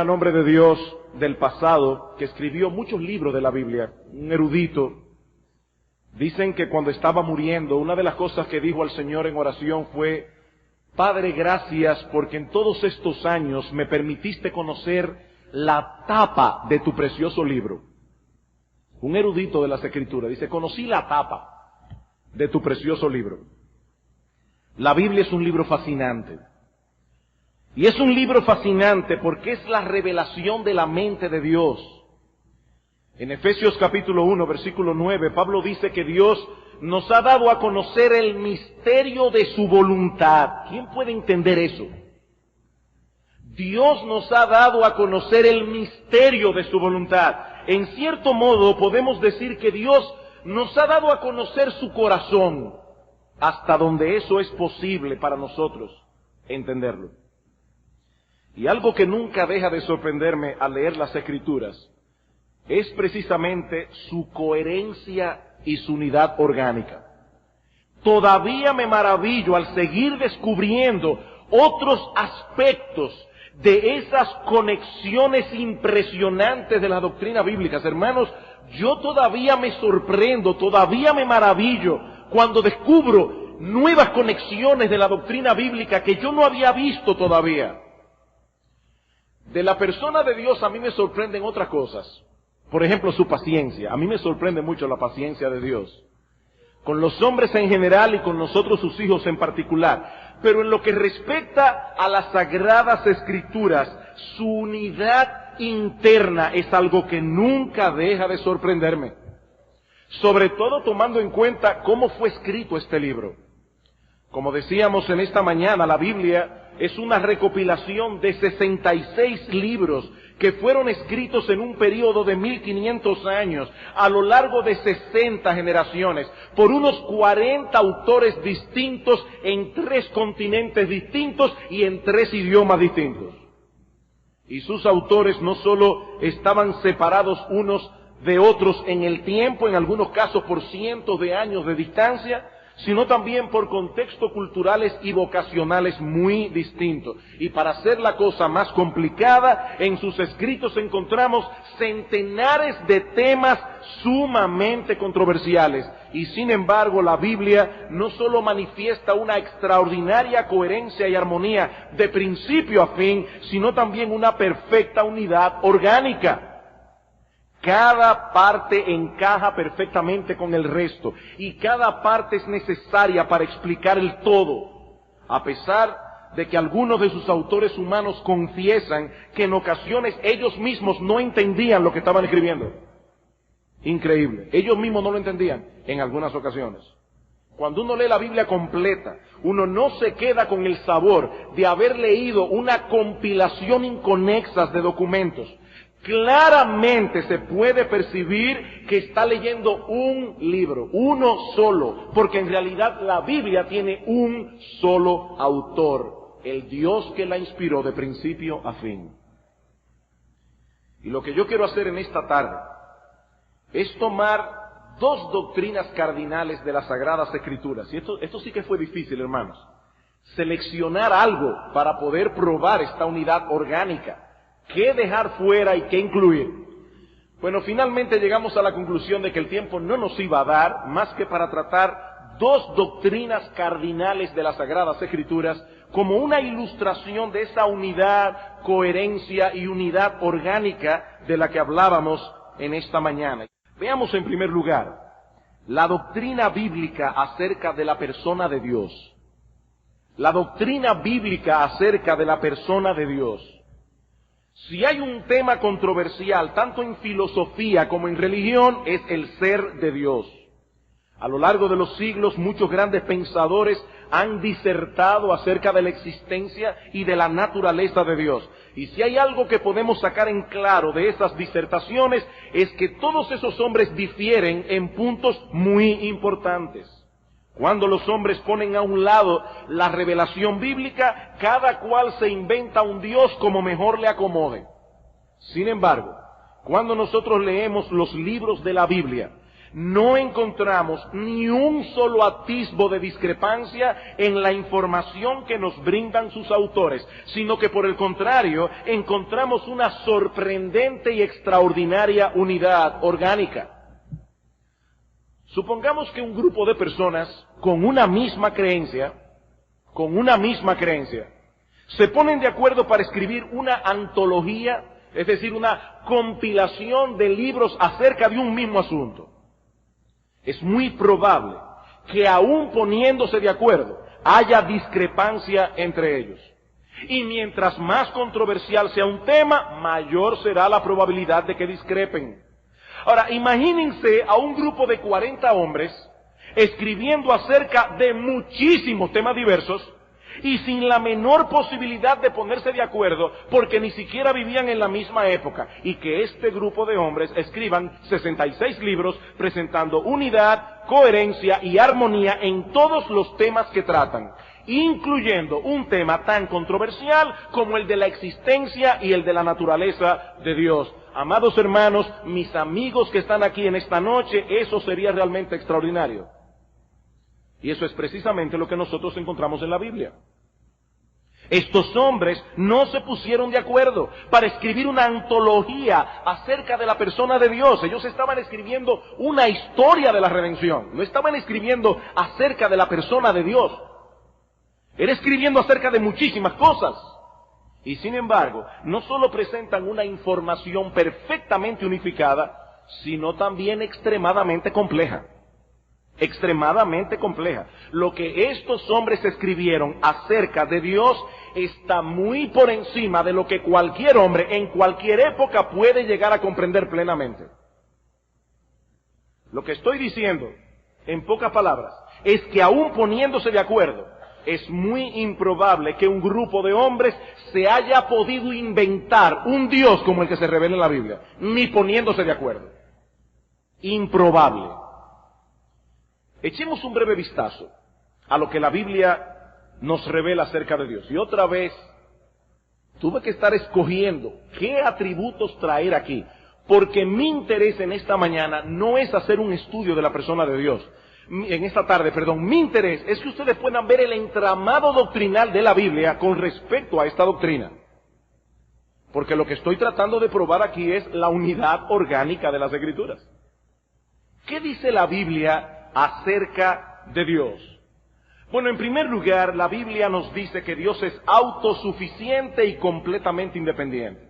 gran hombre de Dios del pasado que escribió muchos libros de la Biblia, un erudito. Dicen que cuando estaba muriendo, una de las cosas que dijo al Señor en oración fue: Padre, gracias porque en todos estos años me permitiste conocer la tapa de tu precioso libro. Un erudito de las Escrituras dice: conocí la tapa de tu precioso libro. La Biblia es un libro fascinante. Y es un libro fascinante porque es la revelación de la mente de Dios. En Efesios capítulo 1, versículo 9, Pablo dice que Dios nos ha dado a conocer el misterio de su voluntad. ¿Quién puede entender eso? Dios nos ha dado a conocer el misterio de su voluntad. En cierto modo podemos decir que Dios nos ha dado a conocer su corazón, hasta donde eso es posible para nosotros entenderlo. Y algo que nunca deja de sorprenderme al leer las Escrituras es precisamente su coherencia y su unidad orgánica. Todavía me maravillo al seguir descubriendo otros aspectos de esas conexiones impresionantes de las doctrinas bíblicas. Hermanos, yo todavía me sorprendo, todavía me maravillo cuando descubro nuevas conexiones de la doctrina bíblica que yo no había visto todavía. De la persona de Dios a mí me sorprenden otras cosas. Por ejemplo, su paciencia. A mí me sorprende mucho la paciencia de Dios. Con los hombres en general y con nosotros sus hijos en particular. Pero en lo que respecta a las Sagradas Escrituras, su unidad interna es algo que nunca deja de sorprenderme. Sobre todo tomando en cuenta cómo fue escrito este libro. Como decíamos en esta mañana, la Biblia es una recopilación de 66 libros que fueron escritos en un periodo de 1500 años, a lo largo de 60 generaciones, por unos 40 autores distintos en 3 continentes distintos y en 3 idiomas distintos. Y sus autores no solo estaban separados unos de otros en el tiempo, en algunos casos por cientos de años de distancia, sino también por contextos culturales y vocacionales muy distintos. Y para hacer la cosa más complicada, en sus escritos encontramos centenares de temas sumamente controversiales. Y sin embargo, la Biblia no solo manifiesta una extraordinaria coherencia y armonía de principio a fin, sino también una perfecta unidad orgánica. Cada parte encaja perfectamente con el resto y cada parte es necesaria para explicar el todo, a pesar de que algunos de sus autores humanos confiesan que en ocasiones ellos mismos no entendían lo que estaban escribiendo. Increíble, ellos mismos no lo entendían en algunas ocasiones. Cuando uno lee la Biblia completa, uno no se queda con el sabor de haber leído una compilación inconexa de documentos. Claramente se puede percibir que está leyendo un libro, uno solo, porque en realidad la Biblia tiene un solo autor, el Dios que la inspiró de principio a fin. Y lo que yo quiero hacer en esta tarde es tomar 2 doctrinas cardinales de las Sagradas Escrituras. Y esto sí que fue difícil, hermanos. Seleccionar algo para poder probar esta unidad orgánica. ¿Qué dejar fuera y qué incluir? Bueno, finalmente llegamos a la conclusión de que el tiempo no nos iba a dar más que para tratar 2 doctrinas cardinales de las Sagradas Escrituras como una ilustración de esa unidad, coherencia y unidad orgánica de la que hablábamos en esta mañana. Veamos en primer lugar la doctrina bíblica acerca de la persona de Dios. La doctrina bíblica acerca de la persona de Dios. Si hay un tema controversial, tanto en filosofía como en religión, es el ser de Dios. A lo largo de los siglos, muchos grandes pensadores han disertado acerca de la existencia y de la naturaleza de Dios. Y si hay algo que podemos sacar en claro de esas disertaciones, es que todos esos hombres difieren en puntos muy importantes. Cuando los hombres ponen a un lado la revelación bíblica, cada cual se inventa un Dios como mejor le acomode. Sin embargo, cuando nosotros leemos los libros de la Biblia, no encontramos ni un solo atisbo de discrepancia en la información que nos brindan sus autores, sino que por el contrario encontramos una sorprendente y extraordinaria unidad orgánica. Supongamos que un grupo de personas con una misma creencia, se ponen de acuerdo para escribir una antología, es decir, una compilación de libros acerca de un mismo asunto. Es muy probable que aún poniéndose de acuerdo, haya discrepancia entre ellos. Y mientras más controversial sea un tema, mayor será la probabilidad de que discrepen. Ahora, imagínense a un grupo de 40 hombres escribiendo acerca de muchísimos temas diversos y sin la menor posibilidad de ponerse de acuerdo porque ni siquiera vivían en la misma época, y que este grupo de hombres escriban 66 libros presentando unidad, coherencia y armonía en todos los temas que tratan, incluyendo un tema tan controversial como el de la existencia y el de la naturaleza de Dios. Amados hermanos, mis amigos que están aquí en esta noche, eso sería realmente extraordinario. Y eso es precisamente lo que nosotros encontramos en la Biblia. Estos hombres no se pusieron de acuerdo para escribir una antología acerca de la persona de Dios. Ellos estaban escribiendo una historia de la redención. No estaban escribiendo acerca de la persona de Dios. Era escribiendo acerca de muchísimas cosas. Y sin embargo, no solo presentan una información perfectamente unificada, sino también extremadamente compleja. Extremadamente compleja. Lo que estos hombres escribieron acerca de Dios está muy por encima de lo que cualquier hombre en cualquier época puede llegar a comprender plenamente. Lo que estoy diciendo, en pocas palabras, es que aún poniéndose de acuerdo, es muy improbable que un grupo de hombres se haya podido inventar un Dios como el que se revela en la Biblia, ni poniéndose de acuerdo. Improbable. Echemos un breve vistazo a lo que la Biblia nos revela acerca de Dios. Y otra vez, tuve que estar escogiendo qué atributos traer aquí, porque mi interés en esta mañana no es hacer un estudio de la persona de Dios. En esta tarde, mi interés es que ustedes puedan ver el entramado doctrinal de la Biblia con respecto a esta doctrina. Porque lo que estoy tratando de probar aquí es la unidad orgánica de las Escrituras. ¿Qué dice la Biblia acerca de Dios? Bueno, en primer lugar, la Biblia nos dice que Dios es autosuficiente y completamente independiente.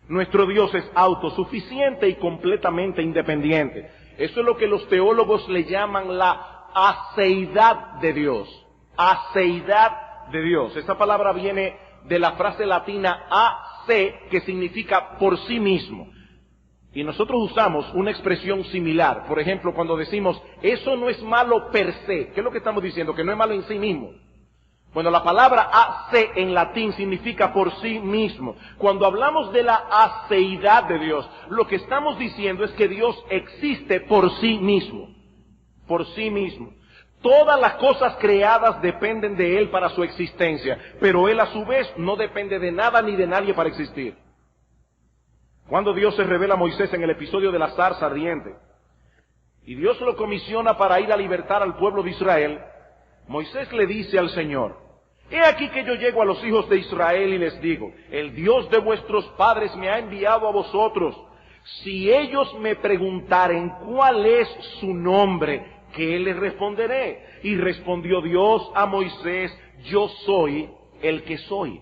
Nuestro Dios es autosuficiente y completamente independiente. Eso es lo que los teólogos le llaman la aceidad de Dios. Aceidad de Dios. Esa palabra viene de la frase latina AC, que significa por sí mismo. Y nosotros usamos una expresión similar. Por ejemplo, cuando decimos, eso no es malo per se. ¿Qué es lo que estamos diciendo? Que no es malo en sí mismo. Bueno, la palabra AC en latín significa por sí mismo. Cuando hablamos de la aceidad de Dios, lo que estamos diciendo es que Dios existe por sí mismo. Por sí mismo. Todas las cosas creadas dependen de Él para su existencia, pero Él a su vez no depende de nada ni de nadie para existir. Cuando Dios se revela a Moisés en el episodio de la zarza ardiente, y Dios lo comisiona para ir a libertar al pueblo de Israel, Moisés le dice al Señor, he aquí que yo llego a los hijos de Israel y les digo, el Dios de vuestros padres me ha enviado a vosotros. Si ellos me preguntaren cuál es su nombre, ¿qué les responderé? Y respondió Dios a Moisés, yo soy el que soy.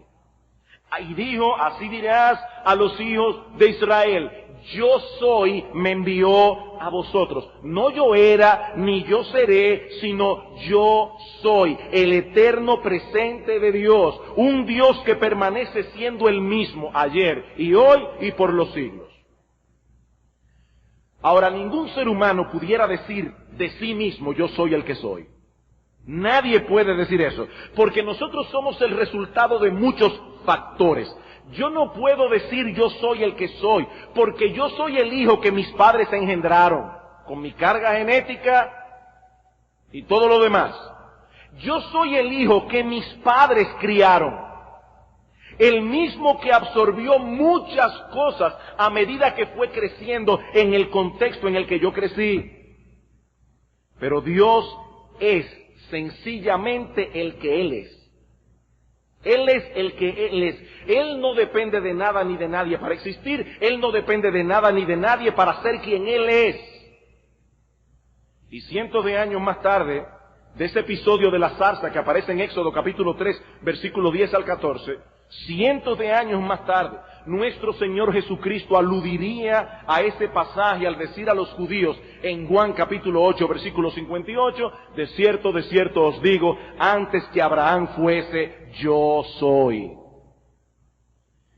Y dijo, así dirás a los hijos de Israel, yo soy, me envió a vosotros. No yo era, ni yo seré, sino yo soy, el eterno presente de Dios, un Dios que permanece siendo el mismo ayer y hoy y por los siglos. Ahora, ningún ser humano pudiera decir de sí mismo, yo soy el que soy. Nadie puede decir eso, porque nosotros somos el resultado de muchos factores. Yo no puedo decir yo soy el que soy, porque yo soy el hijo que mis padres engendraron, con mi carga genética y todo lo demás. Yo soy el hijo que mis padres criaron, el mismo que absorbió muchas cosas a medida que fue creciendo en el contexto en el que yo crecí. Pero Dios es sencillamente el que Él es. Él es el que Él es. Él no depende de nada ni de nadie para existir. Él no depende de nada ni de nadie para ser quien Él es. Y cientos de años más tarde, de ese episodio de la zarza que aparece en Éxodo capítulo 3, versículo 10 al 14, cientos de años más tarde, nuestro Señor Jesucristo aludiría a ese pasaje al decir a los judíos en Juan capítulo 8, versículo 58, de cierto os digo, antes que Abraham fuese, yo soy.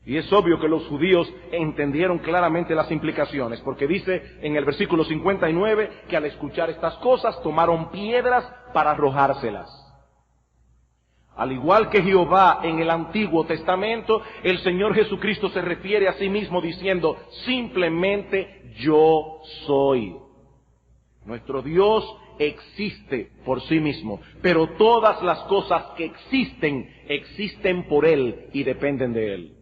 Y es obvio que los judíos entendieron claramente las implicaciones, porque dice en el versículo 59 que al escuchar estas cosas tomaron piedras para arrojárselas. Al igual que Jehová en el Antiguo Testamento, el Señor Jesucristo se refiere a sí mismo diciendo, simplemente yo soy. Nuestro Dios existe por sí mismo, pero todas las cosas que existen por Él y dependen de Él.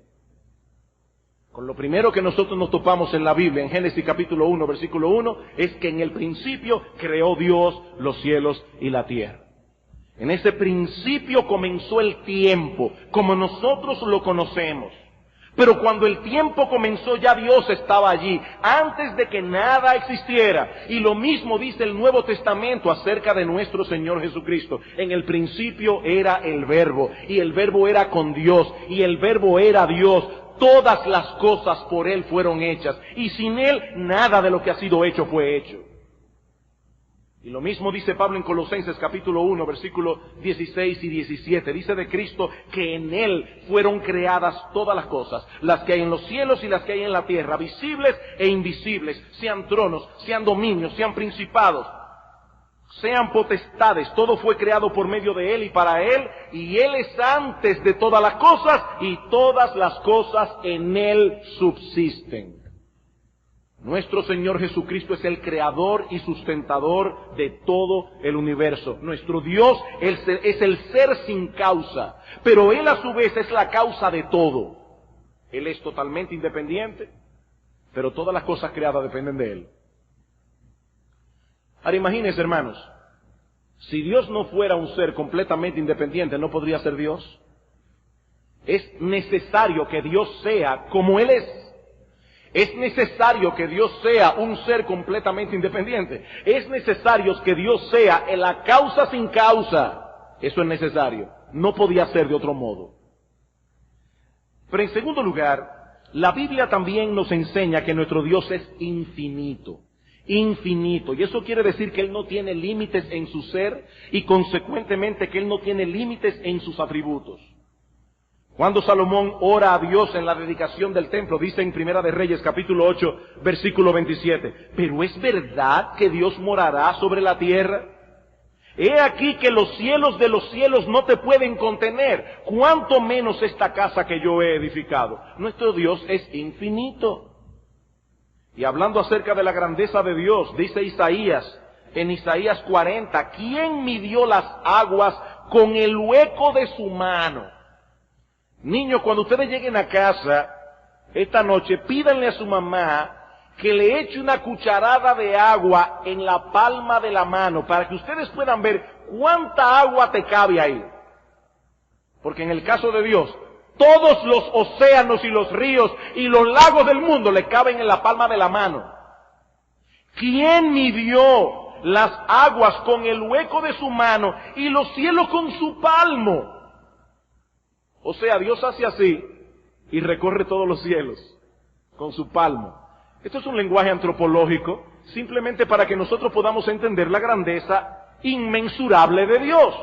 Con lo primero que nosotros nos topamos en la Biblia, en Génesis capítulo 1, versículo 1, es que en el principio creó Dios los cielos y la tierra. En ese principio comenzó el tiempo, como nosotros lo conocemos. Pero cuando el tiempo comenzó ya Dios estaba allí, antes de que nada existiera. Y lo mismo dice el Nuevo Testamento acerca de nuestro Señor Jesucristo. En el principio era el Verbo, y el Verbo era con Dios, y el Verbo era Dios. Todas las cosas por Él fueron hechas, y sin Él nada de lo que ha sido hecho fue hecho. Y lo mismo dice Pablo en Colosenses capítulo 1, versículos 16 y 17. Dice de Cristo que en Él fueron creadas todas las cosas, las que hay en los cielos y las que hay en la tierra, visibles e invisibles, sean tronos, sean dominios, sean principados, sean potestades. Todo fue creado por medio de Él y para Él, y Él es antes de todas las cosas, y todas las cosas en Él subsisten. Nuestro Señor Jesucristo es el creador y sustentador de todo el universo. Nuestro Dios es el ser sin causa, pero Él a su vez es la causa de todo. Él es totalmente independiente, pero todas las cosas creadas dependen de Él. Ahora imagínense, hermanos, si Dios no fuera un ser completamente independiente, ¿no podría ser Dios? Es necesario que Dios sea como Él es. Es necesario que Dios sea un ser completamente independiente. Es necesario que Dios sea la causa sin causa. Eso es necesario. No podía ser de otro modo. Pero en segundo lugar, la Biblia también nos enseña que nuestro Dios es infinito. Infinito. Y eso quiere decir que Él no tiene límites en su ser y consecuentemente que Él no tiene límites en sus atributos. Cuando Salomón ora a Dios en la dedicación del templo, dice en Primera de Reyes capítulo 8, versículo 27, ¿pero es verdad que Dios morará sobre la tierra? He aquí que los cielos de los cielos no te pueden contener, cuánto menos esta casa que yo he edificado. Nuestro Dios es infinito. Y hablando acerca de la grandeza de Dios, dice Isaías, en Isaías 40, ¿quién midió las aguas con el hueco de su mano? Niños, cuando ustedes lleguen a casa esta noche, pídanle a su mamá que le eche una cucharada de agua en la palma de la mano para que ustedes puedan ver cuánta agua te cabe ahí. Porque en el caso de Dios, todos los océanos y los ríos y los lagos del mundo le caben en la palma de la mano. ¿Quién midió las aguas con el hueco de su mano y los cielos con su palmo? O sea, Dios hace así y recorre todos los cielos con su palmo. Esto es un lenguaje antropológico, simplemente para que nosotros podamos entender la grandeza inmensurable de Dios.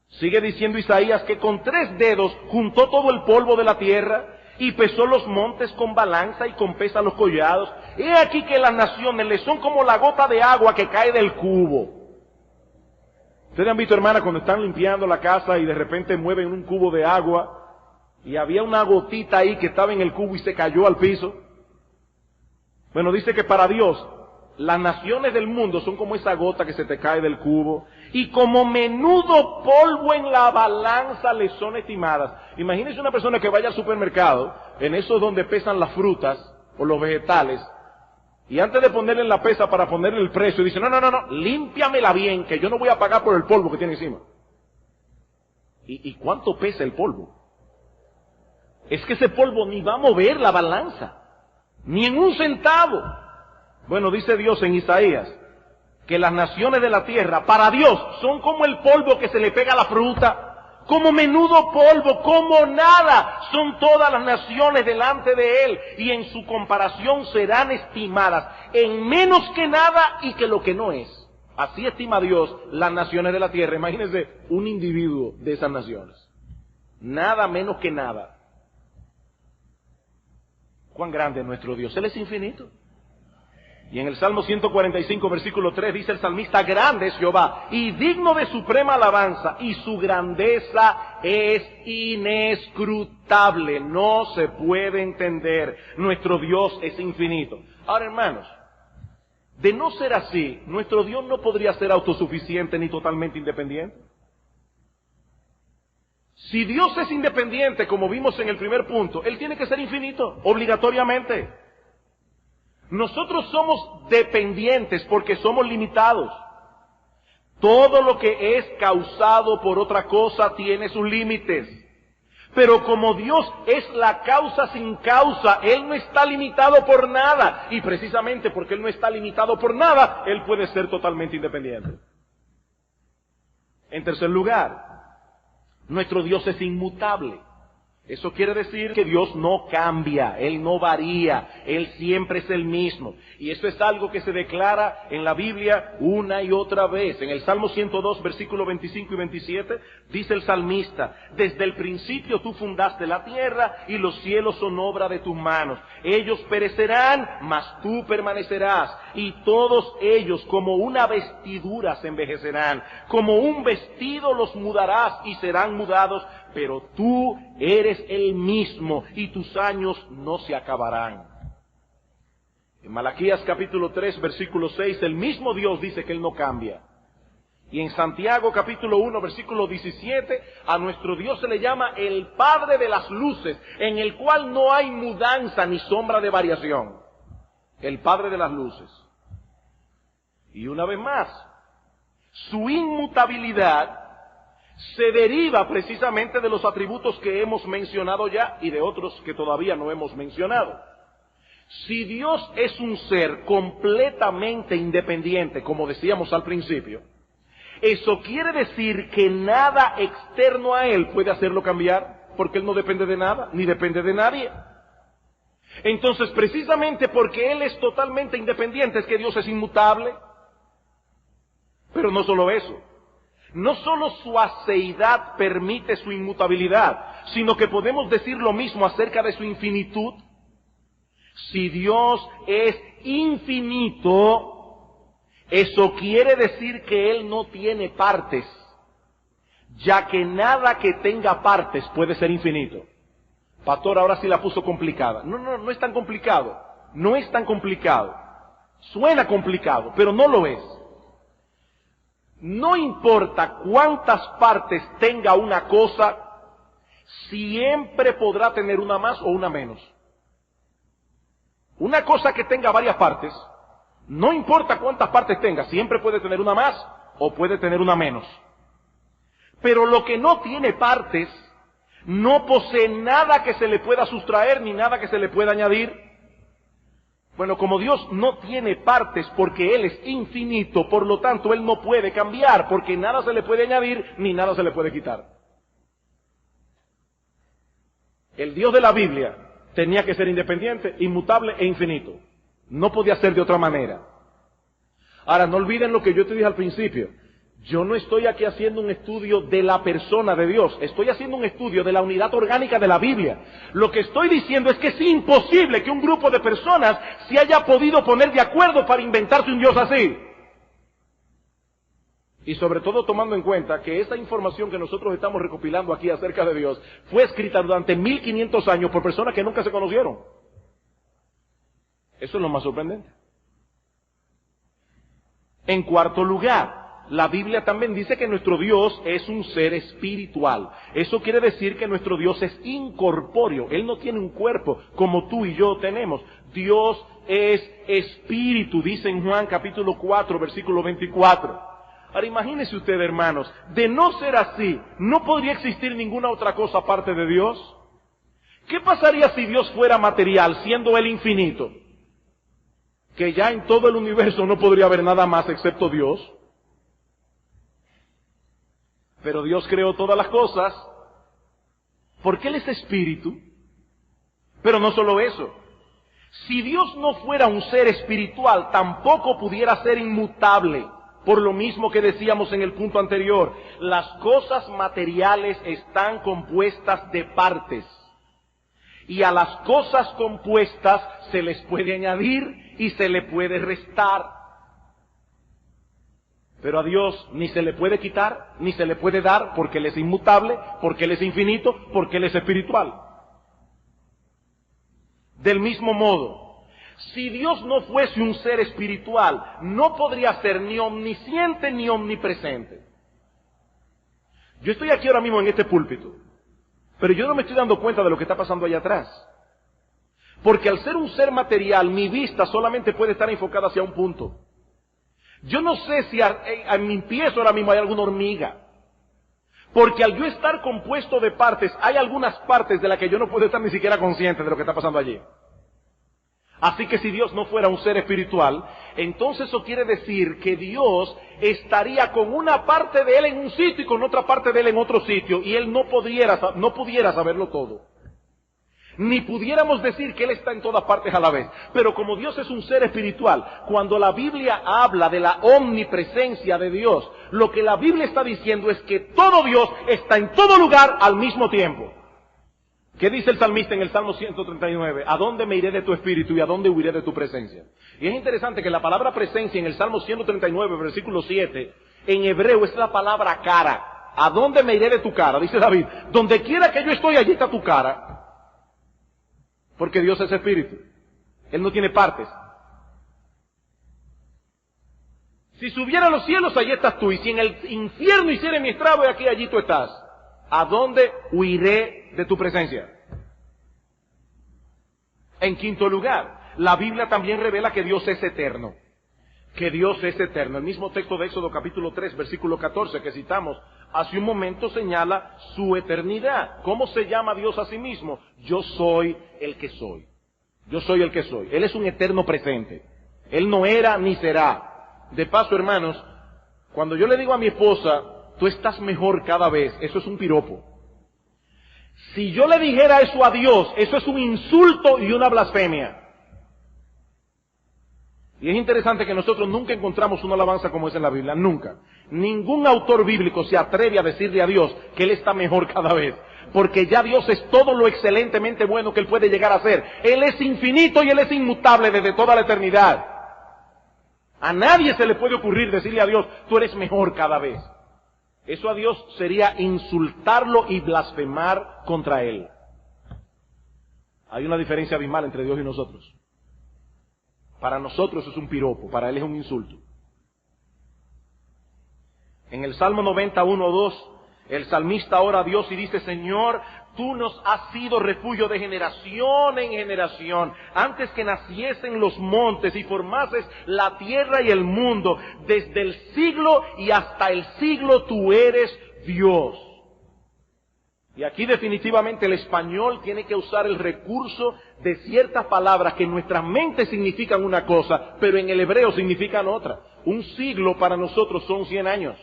Sigue diciendo Isaías que con 3 dedos juntó todo el polvo de la tierra y pesó los montes con balanza y con pesa los collados. He aquí que las naciones le son como la gota de agua que cae del cubo. Ustedes han visto, hermana, cuando están limpiando la casa y de repente mueven un cubo de agua y había una gotita ahí que estaba en el cubo y se cayó al piso. Bueno, dice que para Dios las naciones del mundo son como esa gota que se te cae del cubo y como menudo polvo en la balanza le son estimadas. Imagínense una persona que vaya al supermercado, en esos donde pesan las frutas o los vegetales, Y antes de ponerle en la pesa para ponerle el precio, dice, no, límpiamela bien, que yo no voy a pagar por el polvo que tiene encima. ¿Y cuánto pesa el polvo? Es que ese polvo ni va a mover la balanza, ni en un centavo. Bueno, dice Dios en Isaías, que las naciones de la tierra, para Dios, son como el polvo que se le pega a la fruta, como menudo polvo, como nada, son todas las naciones delante de Él, y en su comparación serán estimadas en menos que nada y que lo que no es. Así estima Dios las naciones de la tierra. Imagínense un individuo de esas naciones. Nada menos que nada. ¿Cuán grande es nuestro Dios? Él es infinito. Y en el Salmo 145, versículo 3, dice el salmista, grande es Jehová y digno de suprema alabanza, y su grandeza es inescrutable, no se puede entender. Nuestro Dios es infinito. Ahora, hermanos, de no ser así, nuestro Dios no podría ser autosuficiente ni totalmente independiente. Si Dios es independiente, como vimos en el primer punto, Él tiene que ser infinito, obligatoriamente. Nosotros somos dependientes porque somos limitados. Todo lo que es causado por otra cosa tiene sus límites. Pero como Dios es la causa sin causa, Él no está limitado por nada. Y precisamente porque Él no está limitado por nada, Él puede ser totalmente independiente. En tercer lugar, nuestro Dios es inmutable. Eso quiere decir que Dios no cambia, Él no varía, Él siempre es el mismo. Y eso es algo que se declara en la Biblia una y otra vez. En el Salmo 102, versículos 25 y 27, dice el salmista, desde el principio tú fundaste la tierra y los cielos son obra de tus manos. Ellos perecerán, mas tú permanecerás. Y todos ellos como una vestidura se envejecerán. Como un vestido los mudarás y serán mudados. Pero tú eres el mismo y tus años no se acabarán. En Malaquías capítulo 3, versículo 6, el mismo Dios dice que Él no cambia. Y en Santiago capítulo 1, versículo 17, a nuestro Dios se le llama el Padre de las luces, en el cual no hay mudanza ni sombra de variación. El Padre de las luces. Y una vez más, su inmutabilidad se deriva precisamente de los atributos que hemos mencionado ya y de otros que todavía no hemos mencionado. Si Dios es un ser completamente independiente, como decíamos al principio, eso quiere decir que nada externo a Él puede hacerlo cambiar, porque Él no depende de nada, ni depende de nadie. Entonces, precisamente porque Él es totalmente independiente, es que Dios es inmutable. Pero no solo eso. No solo su aceidad permite su inmutabilidad, sino que podemos decir lo mismo acerca de su infinitud. Si Dios es infinito, eso quiere decir que Él no tiene partes, ya que nada que tenga partes puede ser infinito. Pastor, ahora sí la puso complicada. No es tan complicado. No es tan complicado. Suena complicado, pero no lo es. No importa cuántas partes tenga una cosa, siempre podrá tener una más o una menos. Una cosa que tenga varias partes, no importa cuántas partes tenga, siempre puede tener una más o puede tener una menos. Pero lo que no tiene partes, no posee nada que se le pueda sustraer ni nada que se le pueda añadir. Bueno, como Dios no tiene partes porque Él es infinito, por lo tanto Él no puede cambiar, porque nada se le puede añadir ni nada se le puede quitar. El Dios de la Biblia tenía que ser independiente, inmutable e infinito. No podía ser de otra manera. Ahora, no olviden lo que yo te dije al principio. Yo no estoy aquí haciendo un estudio de la persona de Dios. Estoy haciendo un estudio de la unidad orgánica de la Biblia. Lo que estoy diciendo es que es imposible que un grupo de personas se haya podido poner de acuerdo para inventarse un Dios así. Y sobre todo tomando en cuenta que esa información que nosotros estamos recopilando aquí acerca de Dios fue escrita durante 1500 años por personas que nunca se conocieron. Eso es lo más sorprendente. En cuarto lugar, la Biblia también dice que nuestro Dios es un ser espiritual. Eso quiere decir que nuestro Dios es incorpóreo. Él no tiene un cuerpo como tú y yo tenemos. Dios es espíritu, dice en Juan capítulo 4, versículo 24. Ahora imagínense ustedes, hermanos, de no ser así, ¿no podría existir ninguna otra cosa aparte de Dios? ¿Qué pasaría si Dios fuera material, siendo Él infinito? Que ya en todo el universo no podría haber nada más excepto Dios. Pero Dios creó todas las cosas porque Él es espíritu. Pero no solo eso. Si Dios no fuera un ser espiritual, tampoco pudiera ser inmutable. Por lo mismo que decíamos en el punto anterior, las cosas materiales están compuestas de partes. Y a las cosas compuestas se les puede añadir y se le puede restar. Pero a Dios ni se le puede quitar, ni se le puede dar, porque Él es inmutable, porque Él es infinito, porque Él es espiritual. Del mismo modo, si Dios no fuese un ser espiritual, no podría ser ni omnisciente ni omnipresente. Yo estoy aquí ahora mismo en este púlpito, pero yo no me estoy dando cuenta de lo que está pasando allá atrás. Porque al ser un ser material, mi vista solamente puede estar enfocada hacia un punto. Yo no sé si a mi pies ahora mismo hay alguna hormiga. Porque al yo estar compuesto de partes, hay algunas partes de las que yo no puedo estar ni siquiera consciente de lo que está pasando allí. Así que si Dios no fuera un ser espiritual, entonces eso quiere decir que Dios estaría con una parte de Él en un sitio y con otra parte de Él en otro sitio, y Él no pudiera saberlo todo. Ni pudiéramos decir que Él está en todas partes a la vez. Pero como Dios es un ser espiritual, cuando la Biblia habla de la omnipresencia de Dios, lo que la Biblia está diciendo es que todo Dios está en todo lugar al mismo tiempo. ¿Qué dice el salmista en el Salmo 139? ¿A dónde me iré de tu espíritu y a dónde huiré de tu presencia? Y es interesante que la palabra presencia en el Salmo 139, versículo 7, en hebreo es la palabra cara. ¿A dónde me iré de tu cara? Dice David, donde quiera que yo estoy, allí está tu cara. Porque Dios es espíritu. Él no tiene partes. Si subiera a los cielos, allí estás tú. Y si en el infierno hiciera mi estrago, aquí, allí tú estás. ¿A dónde huiré de tu presencia? En quinto lugar, la Biblia también revela que Dios es eterno. Que Dios es eterno. El mismo texto de Éxodo capítulo 3, versículo 14 que citamos hace un momento señala su eternidad. ¿Cómo se llama Dios a sí mismo? Yo soy el que soy. Yo soy el que soy. Él es un eterno presente. Él no era ni será. De paso, hermanos, cuando yo le digo a mi esposa, tú estás mejor cada vez, eso es un piropo. Si yo le dijera eso a Dios, eso es un insulto y una blasfemia. Y es interesante que nosotros nunca encontramos una alabanza como esa en la Biblia, nunca. Ningún autor bíblico se atreve a decirle a Dios que Él está mejor cada vez. Porque ya Dios es todo lo excelentemente bueno que Él puede llegar a ser. Él es infinito y Él es inmutable desde toda la eternidad. A nadie se le puede ocurrir decirle a Dios, tú eres mejor cada vez. Eso a Dios sería insultarlo y blasfemar contra Él. Hay una diferencia abismal entre Dios y nosotros. Para nosotros es un piropo, para Él es un insulto. En el Salmo 91:2, el salmista ora a Dios y dice, Señor, tú nos has sido refugio de generación en generación. Antes que naciesen los montes y formases la tierra y el mundo, desde el siglo y hasta el siglo tú eres Dios. Y aquí definitivamente el español tiene que usar el recurso de ciertas palabras que en nuestras mentes significan una cosa, pero en el hebreo significan otra. Un siglo para nosotros son 100 años.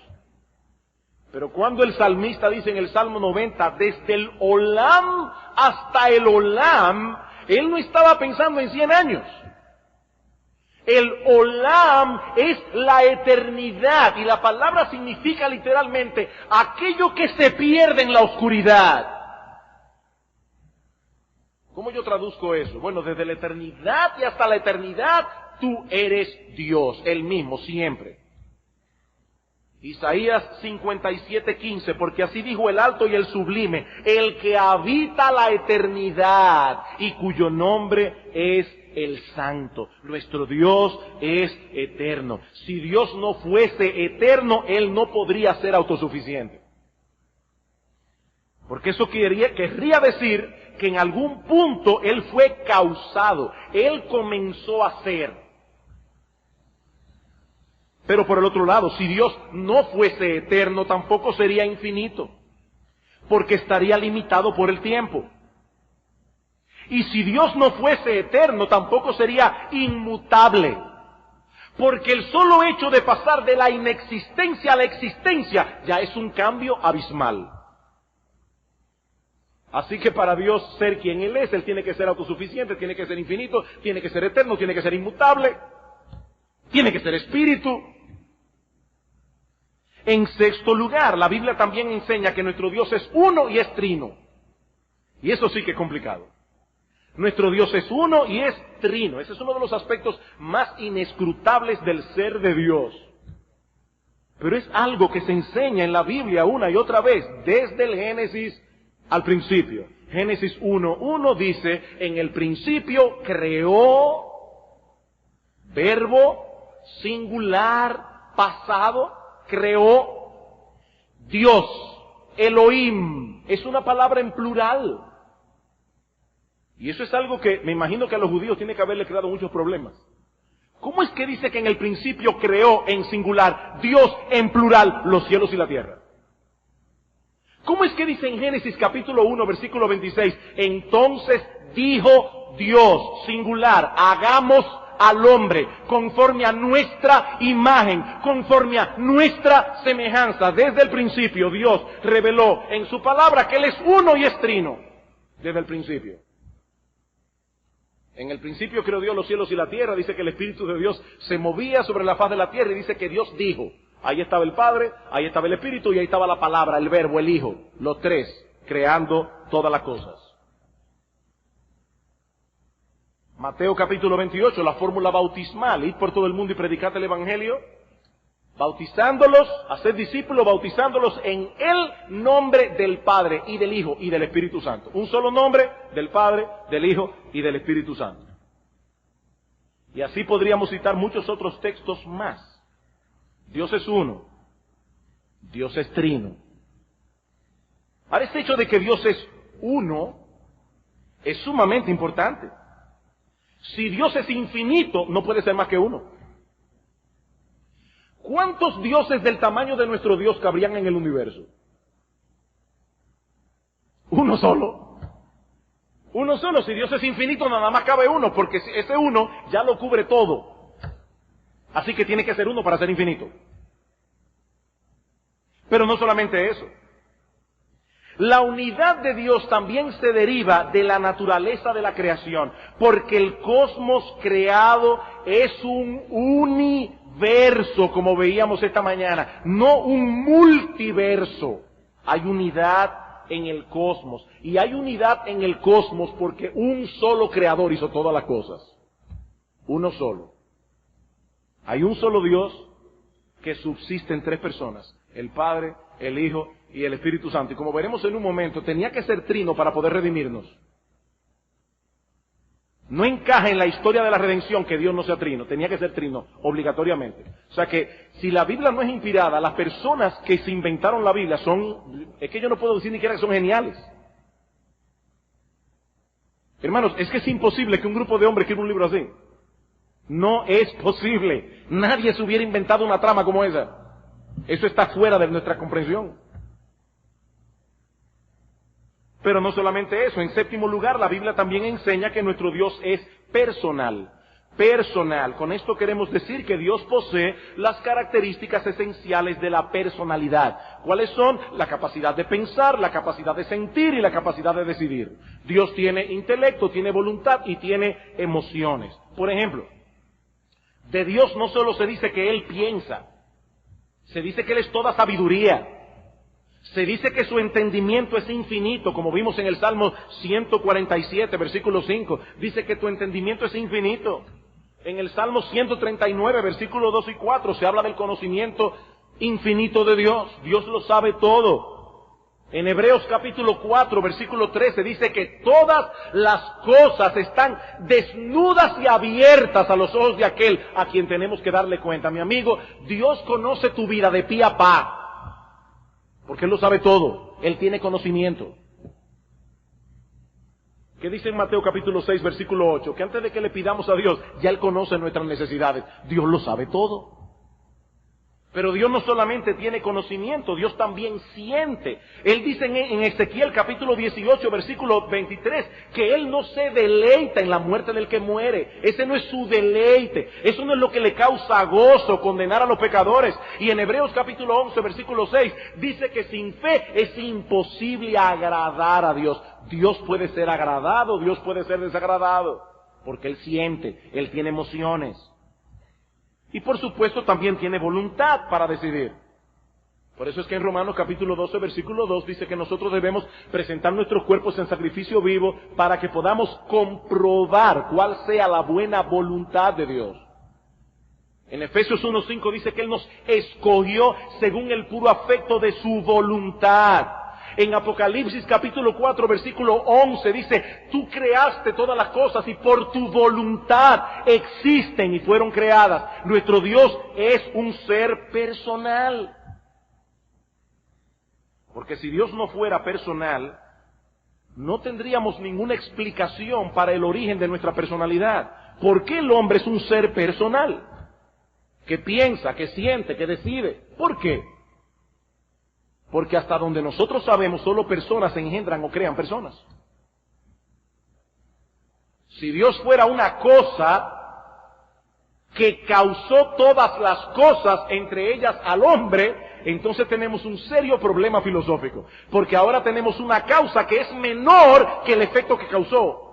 Pero cuando el salmista dice en el Salmo 90, desde el Olam hasta el Olam, él no estaba pensando en 100 años. El Olam es la eternidad y la palabra significa literalmente aquello que se pierde en la oscuridad. ¿Cómo yo traduzco eso? Bueno, desde la eternidad y hasta la eternidad tú eres Dios, el mismo, siempre. Isaías 57:15, porque así dijo el alto y el sublime, el que habita la eternidad y cuyo nombre es el Santo. Nuestro Dios es eterno. Si Dios no fuese eterno, Él no podría ser autosuficiente. Porque eso querría decir que en algún punto Él fue causado. Él comenzó a ser. Pero por el otro lado, si Dios no fuese eterno, tampoco sería infinito. Porque estaría limitado por el tiempo. Y si Dios no fuese eterno, tampoco sería inmutable. Porque el solo hecho de pasar de la inexistencia a la existencia ya es un cambio abismal. Así que para Dios ser quien Él es, Él tiene que ser autosuficiente, tiene que ser infinito, tiene que ser eterno, tiene que ser inmutable, tiene que ser espíritu. En sexto lugar, la Biblia también enseña que nuestro Dios es uno y es trino. Y eso sí que es complicado. Nuestro Dios es uno y es trino. Ese es uno de los aspectos más inescrutables del ser de Dios. Pero es algo que se enseña en la Biblia una y otra vez, desde el Génesis al principio. Génesis 1:1 dice, en el principio creó, verbo, singular, pasado, creó Dios, Elohim. Es una palabra en plural. Y eso es algo que me imagino que a los judíos tiene que haberle creado muchos problemas. ¿Cómo es que dice que en el principio creó en singular, Dios en plural, los cielos y la tierra? ¿Cómo es que dice en Génesis capítulo 1, versículo 26, entonces dijo Dios, singular, hagamos al hombre conforme a nuestra imagen, conforme a nuestra semejanza? Desde el principio Dios reveló en su palabra que Él es uno y es trino. Desde el principio. En el principio creó Dios los cielos y la tierra. Dice que el Espíritu de Dios se movía sobre la faz de la tierra y dice que Dios dijo. Ahí estaba el Padre, ahí estaba el Espíritu y ahí estaba la palabra, el Verbo, el Hijo. Los tres creando todas las cosas. Mateo capítulo 28, la fórmula bautismal. Id por todo el mundo y predicad el Evangelio. Bautizándolos, hacer discípulos, bautizándolos en el nombre del Padre y del Hijo y del Espíritu Santo. Un solo nombre del Padre, del Hijo y del Espíritu Santo. Y así podríamos citar muchos otros textos más. Dios es uno. Dios es trino. Ahora, este hecho de que Dios es uno es sumamente importante. Si Dios es infinito, no puede ser más que uno. ¿Cuántos dioses del tamaño de nuestro Dios cabrían en el universo? Uno solo. Uno solo. Si Dios es infinito, nada más cabe uno, porque ese uno ya lo cubre todo. Así que tiene que ser uno para ser infinito. Pero no solamente eso. La unidad de Dios también se deriva de la naturaleza de la creación, porque el cosmos creado es un universo, como veíamos esta mañana, no un multiverso. Hay unidad en el cosmos, y hay unidad en el cosmos porque un solo creador hizo todas las cosas. Uno solo. Hay un solo Dios que subsiste en tres personas, el Padre, el Hijo y el Espíritu Santo. Y como veremos en un momento, tenía que ser trino para poder redimirnos. No encaja en la historia de la redención que Dios no sea trino, tenía que ser trino, obligatoriamente. O sea que, si la Biblia no es inspirada, las personas que se inventaron la Biblia es que yo no puedo decir ni siquiera que son geniales. Hermanos, es que es imposible que un grupo de hombres escriba un libro así. No es posible. Nadie se hubiera inventado una trama como esa. Eso está fuera de nuestra comprensión. Pero no solamente eso, en séptimo lugar, la Biblia también enseña que nuestro Dios es personal. Personal. Con esto queremos decir que Dios posee las características esenciales de la personalidad. ¿Cuáles son? La capacidad de pensar, la capacidad de sentir y la capacidad de decidir. Dios tiene intelecto, tiene voluntad y tiene emociones. Por ejemplo, de Dios no solo se dice que Él piensa, se dice que Él es toda sabiduría. Se dice que su entendimiento es infinito, como vimos en el Salmo 147, versículo 5. Dice que tu entendimiento es infinito. En el Salmo 139, versículos 2 y 4, se habla del conocimiento infinito de Dios. Dios lo sabe todo. En Hebreos capítulo 4, versículo 13 dice que todas las cosas están desnudas y abiertas a los ojos de aquel a quien tenemos que darle cuenta. Mi amigo, Dios conoce tu vida de pie a pa, porque Él lo sabe todo. Él tiene conocimiento. ¿Qué dice en Mateo capítulo 6, versículo 8? Que antes de que le pidamos a Dios, ya Él conoce nuestras necesidades. Dios lo sabe todo. Pero Dios no solamente tiene conocimiento, Dios también siente. Él dice en Ezequiel capítulo 18, versículo 23, que Él no se deleita en la muerte del que muere. Ese no es su deleite. Eso no es lo que le causa gozo, condenar a los pecadores. Y en Hebreos capítulo 11, versículo 6, dice que sin fe es imposible agradar a Dios. Dios puede ser agradado, Dios puede ser desagradado, porque Él siente, Él tiene emociones. Y por supuesto también tiene voluntad para decidir. Por eso es que en Romanos capítulo 12, versículo 2 dice que nosotros debemos presentar nuestros cuerpos en sacrificio vivo para que podamos comprobar cuál sea la buena voluntad de Dios. En Efesios 1:5 dice que Él nos escogió según el puro afecto de su voluntad. En Apocalipsis capítulo 4 versículo 11 dice, tú creaste todas las cosas y por tu voluntad existen y fueron creadas. Nuestro Dios es un ser personal. Porque si Dios no fuera personal, no tendríamos ninguna explicación para el origen de nuestra personalidad. ¿Por qué el hombre es un ser personal? Que piensa, que siente, que decide. ¿Por qué? Porque hasta donde nosotros sabemos, solo personas engendran o crean personas. Si Dios fuera una cosa que causó todas las cosas, entre ellas al hombre, entonces tenemos un serio problema filosófico. Porque ahora tenemos una causa que es menor que el efecto que causó.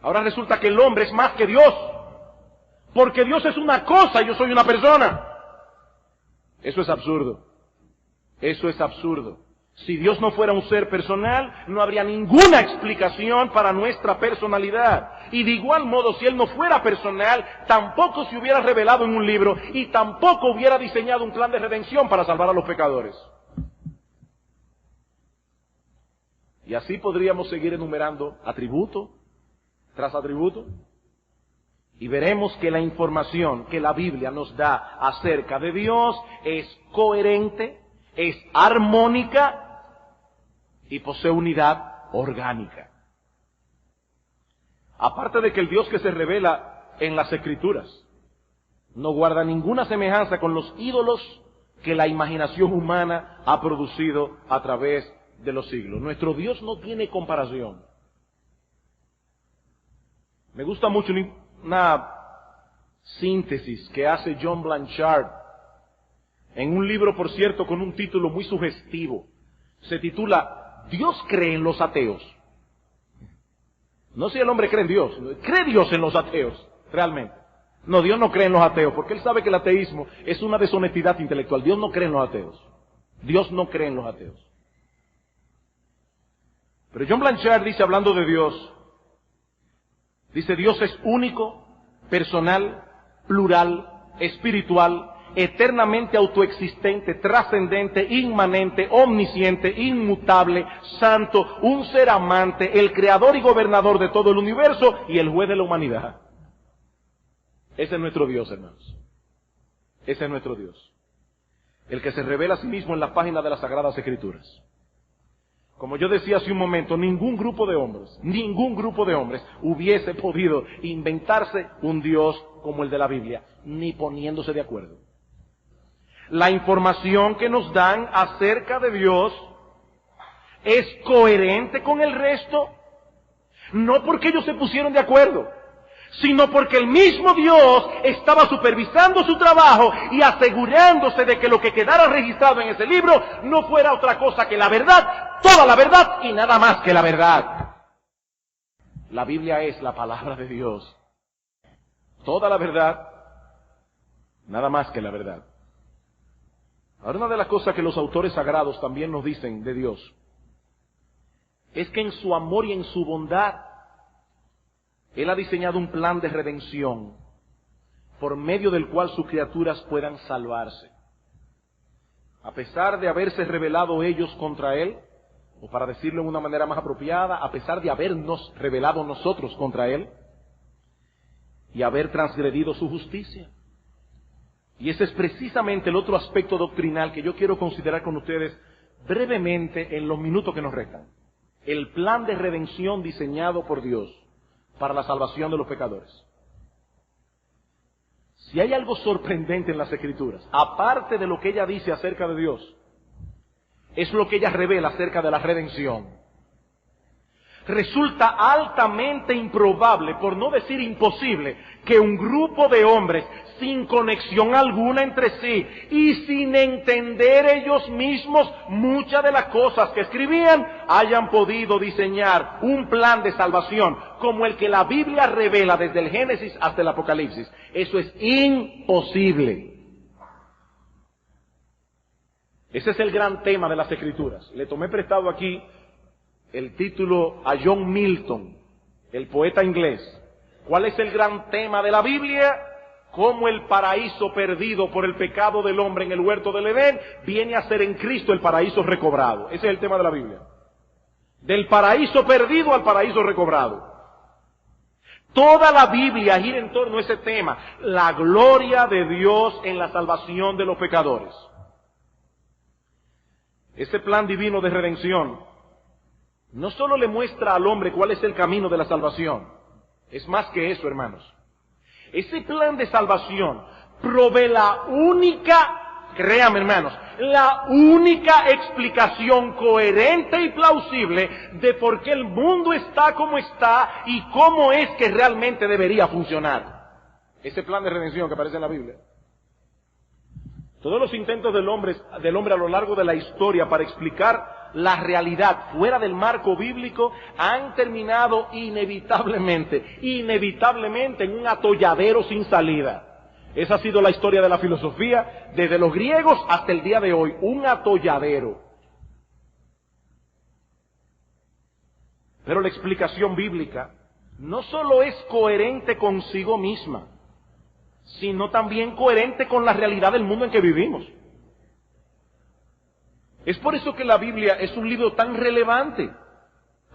Ahora resulta que el hombre es más que Dios. Porque Dios es una cosa y yo soy una persona. Eso es absurdo. Eso es absurdo. Si Dios no fuera un ser personal, no habría ninguna explicación para nuestra personalidad. Y de igual modo, si Él no fuera personal, tampoco se hubiera revelado en un libro y tampoco hubiera diseñado un plan de redención para salvar a los pecadores. Y así podríamos seguir enumerando atributo tras atributo. Y veremos que la información que la Biblia nos da acerca de Dios es coherente, es armónica y posee unidad orgánica. Aparte de que el Dios que se revela en las Escrituras no guarda ninguna semejanza con los ídolos que la imaginación humana ha producido a través de los siglos. Nuestro Dios no tiene comparación. Me gusta mucho una síntesis que hace John Blanchard en un libro, por cierto, con un título muy sugestivo. Se titula ¿Dios cree en los ateos? No si el hombre cree en Dios, ¿cree Dios en los ateos realmente? No, Dios no cree en los ateos, porque Él sabe que el ateísmo es una deshonestidad intelectual. Dios no cree en los ateos. Dios no cree en los ateos. Pero John Blanchard dice, hablando de Dios, dice, Dios es único, personal, plural, espiritual, eternamente autoexistente, trascendente, inmanente, omnisciente, inmutable, santo, un ser amante, el creador y gobernador de todo el universo y el juez de la humanidad. Ese es nuestro Dios, hermanos. Ese es nuestro Dios. El que se revela a sí mismo en la página de las Sagradas Escrituras. Como yo decía hace un momento, ningún grupo de hombres hubiese podido inventarse un Dios como el de la Biblia, ni poniéndose de acuerdo. La información que nos dan acerca de Dios es coherente con el resto, no porque ellos se pusieron de acuerdo, sino porque el mismo Dios estaba supervisando su trabajo y asegurándose de que lo que quedara registrado en ese libro no fuera otra cosa que la verdad, toda la verdad y nada más que la verdad. La Biblia es la palabra de Dios. Toda la verdad, nada más que la verdad. Ahora, una de las cosas que los autores sagrados también nos dicen de Dios es que en su amor y en su bondad Él ha diseñado un plan de redención por medio del cual sus criaturas puedan salvarse. a pesar de haberse rebelado ellos contra Él, o para decirlo de una manera más apropiada, a pesar de habernos rebelado nosotros contra Él, y haber transgredido su justicia. Y ese es precisamente el otro aspecto doctrinal que yo quiero considerar con ustedes brevemente en los minutos que nos restan. El plan de redención diseñado por Dios para la salvación de los pecadores. Si hay algo sorprendente en las Escrituras, aparte de lo que ella dice acerca de Dios, es lo que ella revela acerca de la redención. Resulta altamente improbable, por no decir imposible, que un grupo de hombres sin conexión alguna entre sí y sin entender ellos mismos muchas de las cosas que escribían, hayan podido diseñar un plan de salvación como el que la Biblia revela desde el Génesis hasta el Apocalipsis. Eso es imposible. Ese es el gran tema de las Escrituras. Le tomé prestado aquí el título a John Milton, el poeta inglés. ¿Cuál es el gran tema de la Biblia? Cómo el paraíso perdido por el pecado del hombre en el huerto del Edén viene a ser en Cristo el paraíso recobrado. Ese es el tema de la Biblia. Del paraíso perdido al paraíso recobrado. Toda la Biblia gira en torno a ese tema. La gloria de Dios en la salvación de los pecadores. Ese plan divino de redención no solo le muestra al hombre cuál es el camino de la salvación. Es más que eso, hermanos. Ese plan de salvación provee la única, créanme hermanos, la única explicación coherente y plausible de por qué el mundo está como está y cómo es que realmente debería funcionar. Ese plan de redención que aparece en la Biblia. Todos los intentos del hombre a lo largo de la historia para explicar la realidad fuera del marco bíblico han terminado inevitablemente en un atolladero sin salida. Esa ha sido la historia de la filosofía desde los griegos hasta el día de hoy, un atolladero. Pero la explicación bíblica no solo es coherente consigo misma, sino también coherente con la realidad del mundo en que vivimos. Es por eso que la Biblia es un libro tan relevante.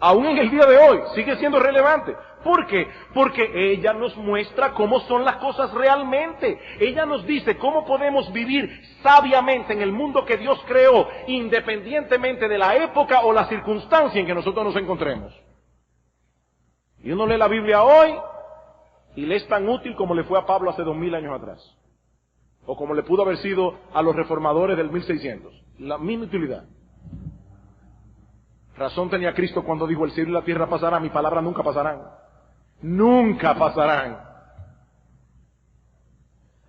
Aún en el día de hoy sigue siendo relevante. ¿Por qué? Porque ella nos muestra cómo son las cosas realmente. Ella nos dice cómo podemos vivir sabiamente en el mundo que Dios creó, independientemente de la época o la circunstancia en que nosotros nos encontremos. Y uno lee la Biblia hoy y le es tan útil como le fue a Pablo hace 2000 años atrás. O como le pudo haber sido a los reformadores del 1600. La misma utilidad. Razón tenía Cristo cuando dijo: el cielo y la tierra pasarán, mis palabras nunca pasarán. Nunca pasarán.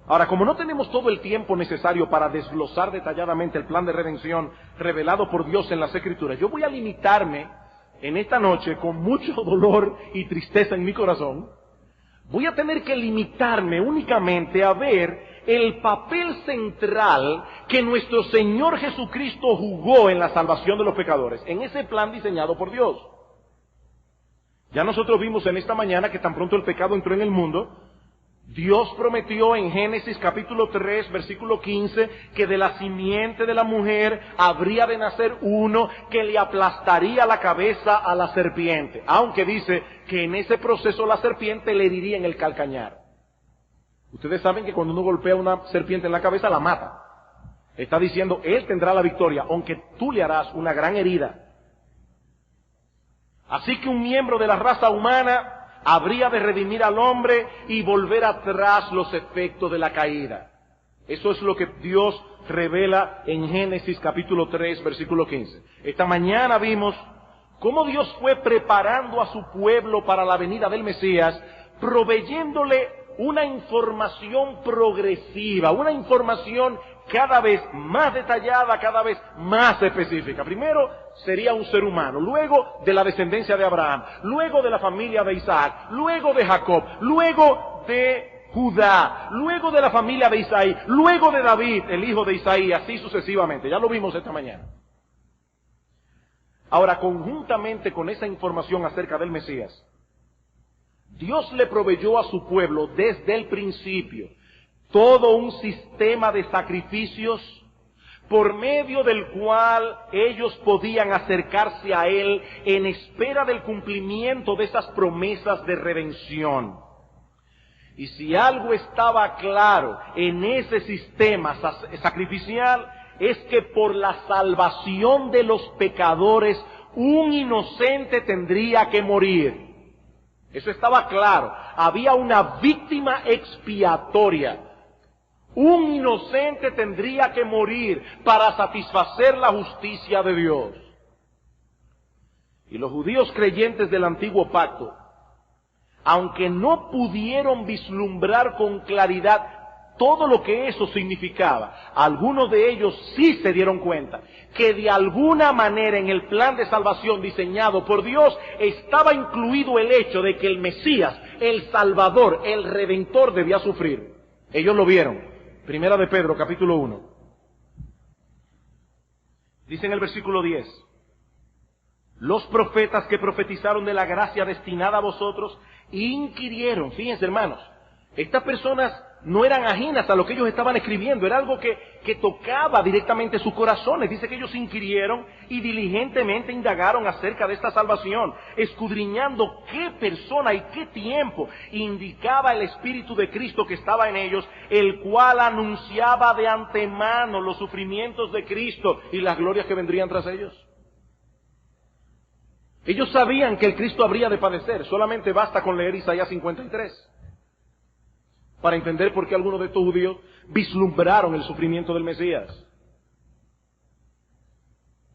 Ahora, como no tenemos todo el tiempo necesario para desglosar detalladamente el plan de redención revelado por Dios en las Escrituras, yo voy a limitarme en esta noche, con mucho dolor y tristeza en mi corazón, voy a tener que limitarme únicamente a ver el papel central que nuestro Señor Jesucristo jugó en la salvación de los pecadores, en ese plan diseñado por Dios. Ya nosotros vimos en esta mañana que tan pronto el pecado entró en el mundo, Dios prometió en Génesis capítulo 3, versículo 15, que de la simiente de la mujer habría de nacer uno que le aplastaría la cabeza a la serpiente, aunque dice que en ese proceso la serpiente le heriría en el calcañar. Ustedes saben que cuando uno golpea a una serpiente en la cabeza la mata. Está diciendo, él tendrá la victoria, aunque tú le harás una gran herida. Así que un miembro de la raza humana habría de redimir al hombre y volver atrás los efectos de la caída. Eso es lo que Dios revela en Génesis capítulo 3, versículo 15. Esta mañana vimos cómo Dios fue preparando a su pueblo para la venida del Mesías, proveyéndole una información progresiva, una información cada vez más detallada, cada vez más específica. Primero sería un ser humano, luego de la descendencia de Abraham, luego de la familia de Isaac, luego de Jacob, luego de Judá, luego de la familia de Isaí, luego de David, el hijo de Isaí, así sucesivamente. Ya lo vimos esta mañana. Ahora, conjuntamente con esa información acerca del Mesías, Dios le proveyó a su pueblo desde el principio todo un sistema de sacrificios por medio del cual ellos podían acercarse a Él en espera del cumplimiento de esas promesas de redención. Y si algo estaba claro en ese sistema sacrificial, es que por la salvación de los pecadores, un inocente tendría que morir. Eso estaba claro. Había una víctima expiatoria. Un inocente tendría que morir para satisfacer la justicia de Dios. Y los judíos creyentes del antiguo pacto, aunque no pudieron vislumbrar con claridad todo lo que eso significaba, algunos de ellos sí se dieron cuenta que de alguna manera en el plan de salvación diseñado por Dios estaba incluido el hecho de que el Mesías, el Salvador, el Redentor debía sufrir. Ellos lo vieron. Primera de Pedro, capítulo 1. Dice en el versículo 10, los profetas que profetizaron de la gracia destinada a vosotros inquirieron. Fíjense, hermanos, estas personas no eran ajenas a lo que ellos estaban escribiendo, era algo que tocaba directamente sus corazones. Dice que ellos inquirieron y diligentemente indagaron acerca de esta salvación, escudriñando qué persona y qué tiempo indicaba el Espíritu de Cristo que estaba en ellos, el cual anunciaba de antemano los sufrimientos de Cristo y las glorias que vendrían tras ellos. Ellos sabían que el Cristo habría de padecer, solamente basta con leer Isaías 53. Para entender por qué algunos de estos judíos vislumbraron el sufrimiento del Mesías.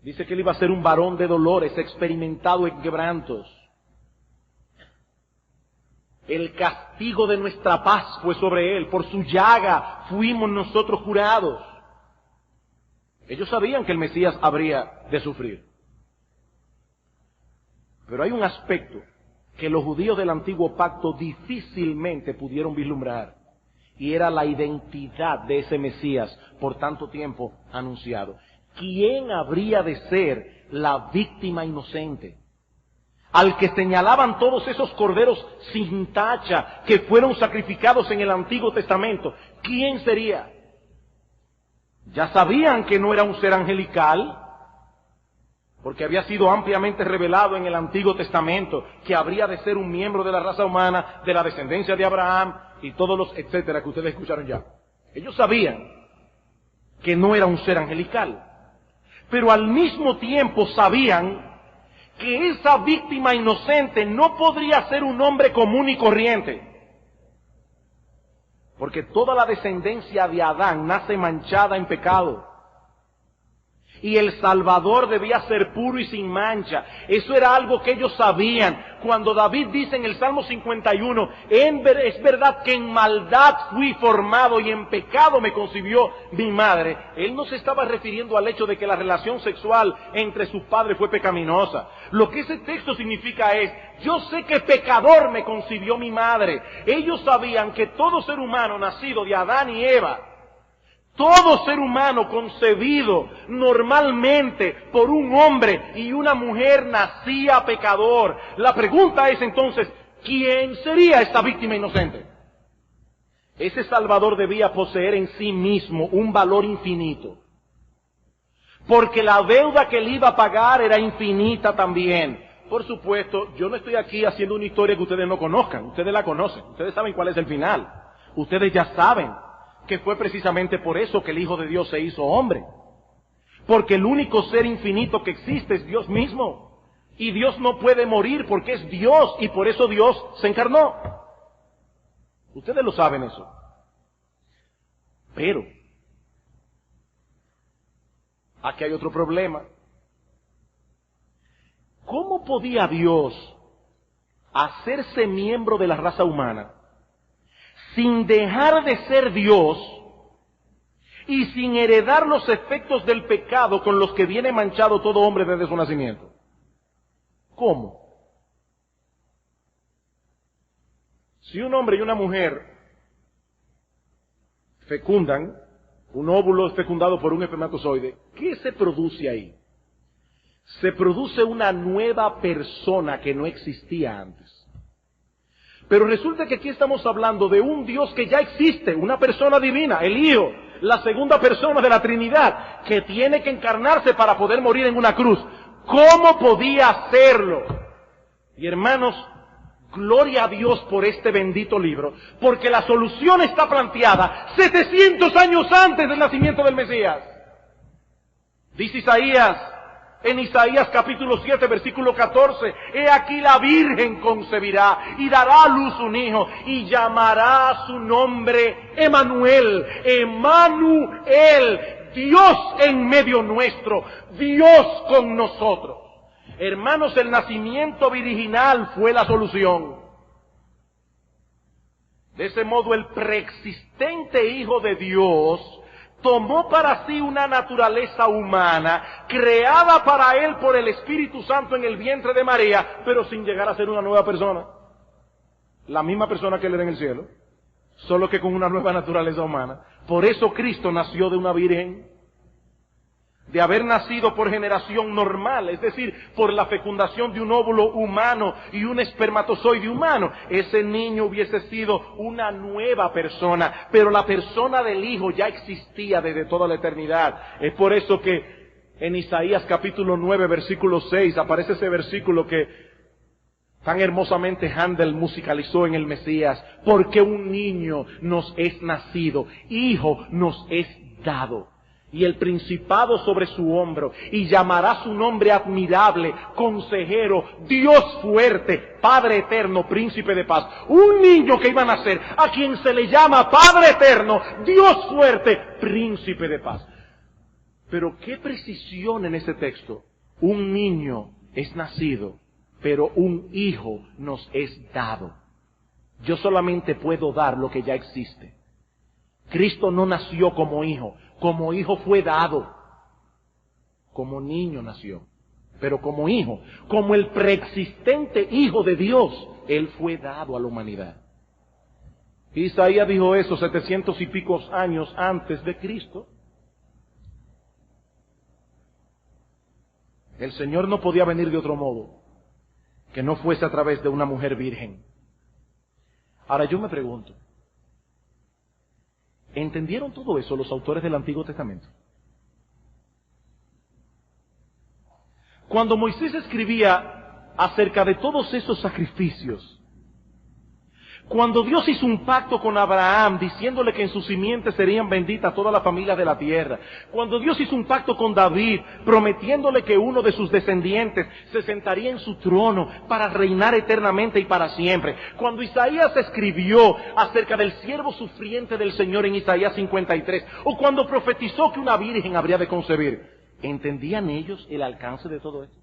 Dice que él iba a ser un varón de dolores, experimentado en quebrantos. El castigo de nuestra paz fue sobre él, por su llaga fuimos nosotros curados. Ellos sabían que el Mesías habría de sufrir. Pero hay un aspecto que los judíos del antiguo pacto difícilmente pudieron vislumbrar, y era la identidad de ese Mesías por tanto tiempo anunciado. ¿Quién habría de ser la víctima inocente? Al que señalaban todos esos corderos sin tacha que fueron sacrificados en el Antiguo Testamento, ¿quién sería? Ya sabían que no era un ser angelical, porque había sido ampliamente revelado en el Antiguo Testamento que habría de ser un miembro de la raza humana, de la descendencia de Abraham y todos los etcétera que ustedes escucharon ya. Ellos sabían que no era un ser angelical, pero al mismo tiempo sabían que esa víctima inocente no podría ser un hombre común y corriente, porque toda la descendencia de Adán nace manchada en pecado. Y el Salvador debía ser puro y sin mancha. Eso era algo que ellos sabían. Cuando David dice en el Salmo 51, es verdad que en maldad fui formado y en pecado me concibió mi madre. Él no se estaba refiriendo al hecho de que la relación sexual entre sus padres fue pecaminosa. Lo que ese texto significa es, yo sé que pecador me concibió mi madre. Ellos sabían que todo ser humano nacido de Adán y Eva, todo ser humano concebido normalmente por un hombre y una mujer nacía pecador. La pregunta es entonces, ¿quién sería esta víctima inocente? Ese Salvador debía poseer en sí mismo un valor infinito, porque la deuda que él iba a pagar era infinita también. Por supuesto, yo no estoy aquí haciendo una historia que ustedes no conozcan, ustedes la conocen, ustedes saben cuál es el final, ustedes ya saben que fue precisamente por eso que el Hijo de Dios se hizo hombre. Porque el único ser infinito que existe es Dios mismo. Y Dios no puede morir porque es Dios y por eso Dios se encarnó. Ustedes lo saben eso. Pero aquí hay otro problema. ¿Cómo podía Dios hacerse miembro de la raza humana sin dejar de ser Dios y sin heredar los efectos del pecado con los que viene manchado todo hombre desde su nacimiento? ¿Cómo? Si un hombre y una mujer fecundan, un óvulo es fecundado por un espermatozoide, ¿qué se produce ahí? Se produce una nueva persona que no existía antes. Pero resulta que aquí estamos hablando de un Dios que ya existe, una persona divina, el Hijo. la segunda persona de la Trinidad, que tiene que encarnarse para poder morir en una cruz. ¿Cómo podía hacerlo? Y hermanos, gloria a Dios por este bendito libro, porque la solución está planteada 700 años antes del nacimiento del Mesías. Dice Isaías, en Isaías capítulo 7, versículo 14, he aquí la Virgen concebirá y dará a luz un hijo y llamará su nombre Emmanuel. Emmanuel, Dios en medio nuestro, Dios con nosotros. Hermanos, el nacimiento virginal fue la solución. De ese modo, el preexistente Hijo de Dios tomó para sí una naturaleza humana, creada para él por el Espíritu Santo en el vientre de María, pero sin llegar a ser una nueva persona. La misma persona que él era en el cielo, solo que con una nueva naturaleza humana. Por eso Cristo nació de una virgen. De haber nacido por generación normal, es decir, por la fecundación de un óvulo humano y un espermatozoide humano, ese niño hubiese sido una nueva persona, pero la persona del Hijo ya existía desde toda la eternidad. Es por eso que en Isaías capítulo 9, versículo 6, aparece ese versículo que tan hermosamente Handel musicalizó en el Mesías: porque un niño nos es nacido, hijo nos es dado, y el principado sobre su hombro, y llamará su nombre admirable, consejero, Dios fuerte, Padre eterno, príncipe de paz. Un niño que iba a nacer, a quien se le llama Padre eterno, Dios fuerte, príncipe de paz. Pero qué precisión en ese texto. Un niño es nacido, pero un hijo nos es dado. Yo solamente puedo dar lo que ya existe. Cristo no nació como hijo fue dado. Como niño nació, pero como hijo, como el preexistente Hijo de Dios, Él fue dado a la humanidad. Isaías dijo eso 700 y pico años antes de Cristo. El Señor no podía venir de otro modo que no fuese a través de una mujer virgen. Ahora yo me pregunto, ¿entendieron todo eso los autores del Antiguo Testamento? Cuando Moisés escribía acerca de todos esos sacrificios, cuando Dios hizo un pacto con Abraham diciéndole que en su simiente serían benditas todas las familias de la tierra, cuando Dios hizo un pacto con David prometiéndole que uno de sus descendientes se sentaría en su trono para reinar eternamente y para siempre, cuando Isaías escribió acerca del siervo sufriente del Señor en Isaías 53, o cuando profetizó que una virgen habría de concebir, ¿entendían ellos el alcance de todo esto?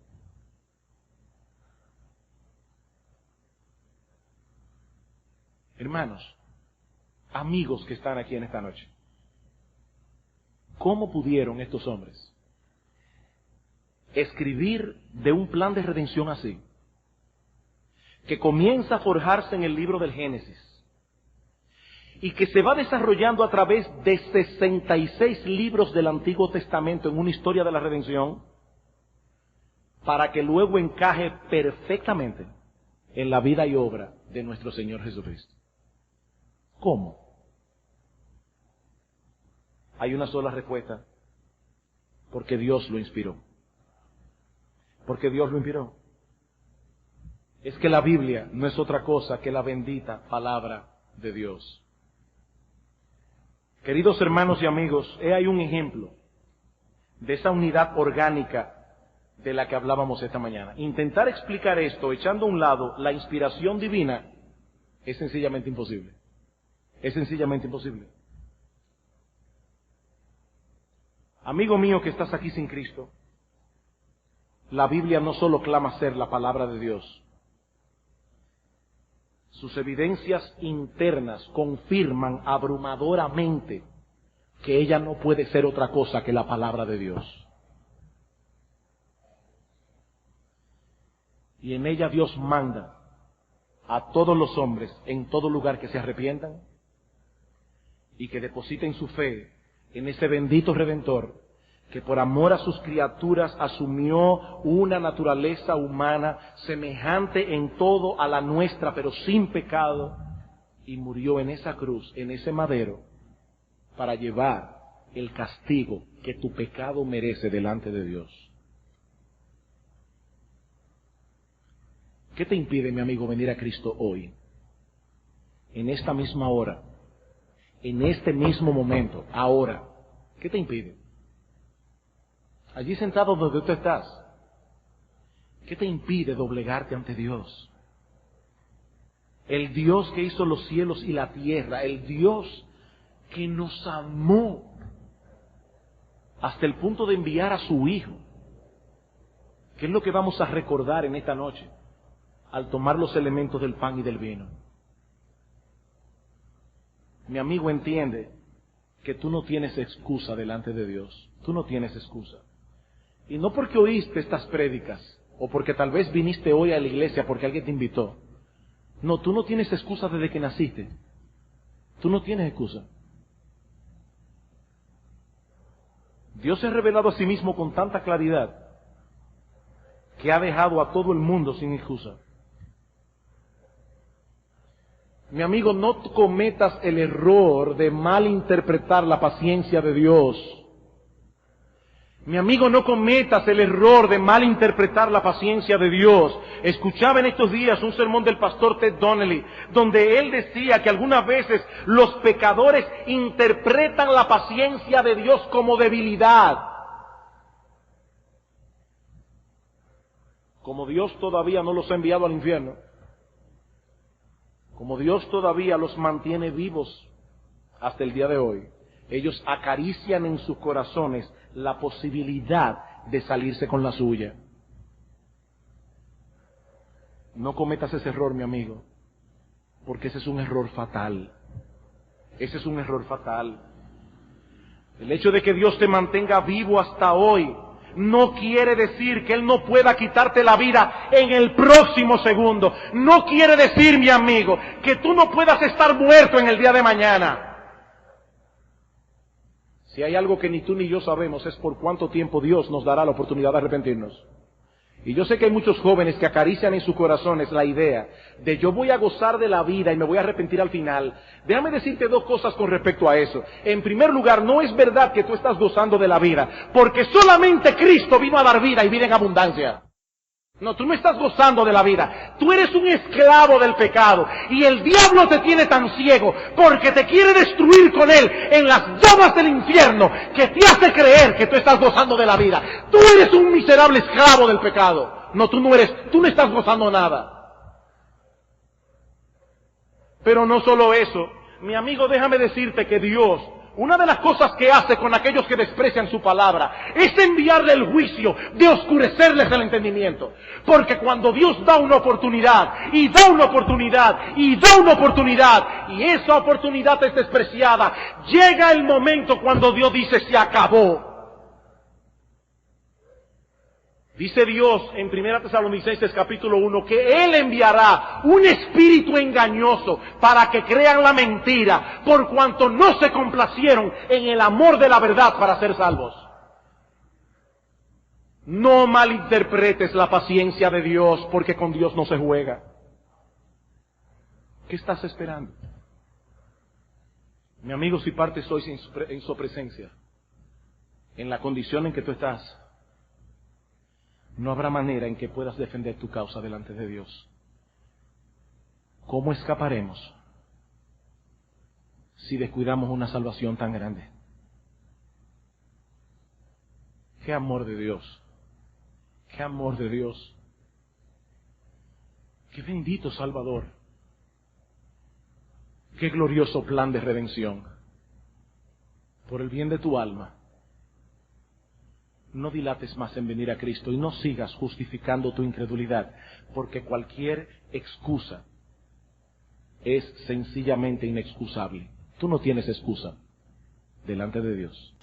Hermanos, amigos que están aquí en esta noche, ¿cómo pudieron estos hombres escribir de un plan de redención así, que comienza a forjarse en el libro del Génesis y que se va desarrollando a través de 66 libros del Antiguo Testamento en una historia de la redención, para que luego encaje perfectamente en la vida y obra de nuestro Señor Jesucristo? ¿Cómo? Hay una sola respuesta: porque Dios lo inspiró. Porque Dios lo inspiró. Es que la Biblia no es otra cosa que la bendita palabra de Dios. Queridos hermanos y amigos, he ahí un ejemplo de esa unidad orgánica de la que hablábamos esta mañana. Intentar explicar esto echando a un lado la inspiración divina es sencillamente imposible. Es sencillamente imposible. Amigo mío que estás aquí sin Cristo, la Biblia no solo clama ser la palabra de Dios. Sus evidencias internas confirman abrumadoramente que ella no puede ser otra cosa que la palabra de Dios. Y en ella Dios manda a todos los hombres en todo lugar que se arrepientan y que depositen su fe en ese bendito Redentor que por amor a sus criaturas asumió una naturaleza humana semejante en todo a la nuestra, pero sin pecado, y murió en esa cruz, en ese madero, para llevar el castigo que tu pecado merece delante de Dios. ¿Qué te impide, mi amigo, venir a Cristo hoy? En esta misma hora, en este mismo momento, ahora. ¿Qué te impide? Allí sentado donde tú estás. ¿Qué te impide doblegarte ante Dios? El Dios que hizo los cielos y la tierra, el Dios que nos amó hasta el punto de enviar a su Hijo. ¿Qué es lo que vamos a recordar en esta noche al tomar los elementos del pan y del vino? Mi amigo, entiende que tú no tienes excusa delante de Dios. Tú no tienes excusa. Y no porque oíste estas prédicas, o porque tal vez viniste hoy a la iglesia porque alguien te invitó. No, tú no tienes excusa desde que naciste. Tú no tienes excusa. Dios se ha revelado a sí mismo con tanta claridad que ha dejado a todo el mundo sin excusa. Mi amigo, no cometas el error de malinterpretar la paciencia de Dios. Mi amigo, no cometas el error de malinterpretar la paciencia de Dios. Escuchaba en estos días un sermón del pastor Ted Donnelly, donde él decía que algunas veces los pecadores interpretan la paciencia de Dios como debilidad. Como Dios todavía no los ha enviado al infierno, como Dios todavía los mantiene vivos hasta el día de hoy, ellos acarician en sus corazones la posibilidad de salirse con la suya. No cometas ese error, mi amigo, porque ese es un error fatal. Ese es un error fatal. El hecho de que Dios te mantenga vivo hasta hoy no quiere decir que Él no pueda quitarte la vida en el próximo segundo. No quiere decir, mi amigo, que tú no puedas estar muerto en el día de mañana. Si hay algo que ni tú ni yo sabemos es por cuánto tiempo Dios nos dará la oportunidad de arrepentirnos. Y yo sé que hay muchos jóvenes que acarician en sus corazones la idea de yo voy a gozar de la vida y me voy a arrepentir al final. Déjame decirte dos cosas con respecto a eso. En primer lugar, no es verdad que tú estás gozando de la vida, porque solamente Cristo vino a dar vida y vida en abundancia. No, tú no estás gozando de la vida. Tú eres un esclavo del pecado. Y el diablo te tiene tan ciego porque te quiere destruir con él en las llamas del infierno, que te hace creer que tú estás gozando de la vida. Tú eres un miserable esclavo del pecado. No, tú no estás gozando nada. Pero no solo eso. Mi amigo, déjame decirte que Dios, una de las cosas que hace con aquellos que desprecian su palabra es enviarle el juicio de oscurecerles el entendimiento. Porque cuando Dios da una oportunidad, y da una oportunidad, y da una oportunidad, y esa oportunidad es despreciada, llega el momento cuando Dios dice se acabó. Dice Dios en 1 Tesalonicenses capítulo 1 que Él enviará un espíritu engañoso para que crean la mentira, por cuanto no se complacieron en el amor de la verdad para ser salvos. No malinterpretes la paciencia de Dios, porque con Dios no se juega. ¿Qué estás esperando? Mi amigo, si partes hoy en su presencia, en la condición en que tú estás, no habrá manera en que puedas defender tu causa delante de Dios. ¿Cómo escaparemos si descuidamos una salvación tan grande? ¡Qué amor de Dios! ¡Qué amor de Dios! ¡Qué bendito Salvador! ¡Qué glorioso plan de redención! Por el bien de tu alma, no dilates más en venir a Cristo y no sigas justificando tu incredulidad, porque cualquier excusa es sencillamente inexcusable. Tú no tienes excusa delante de Dios.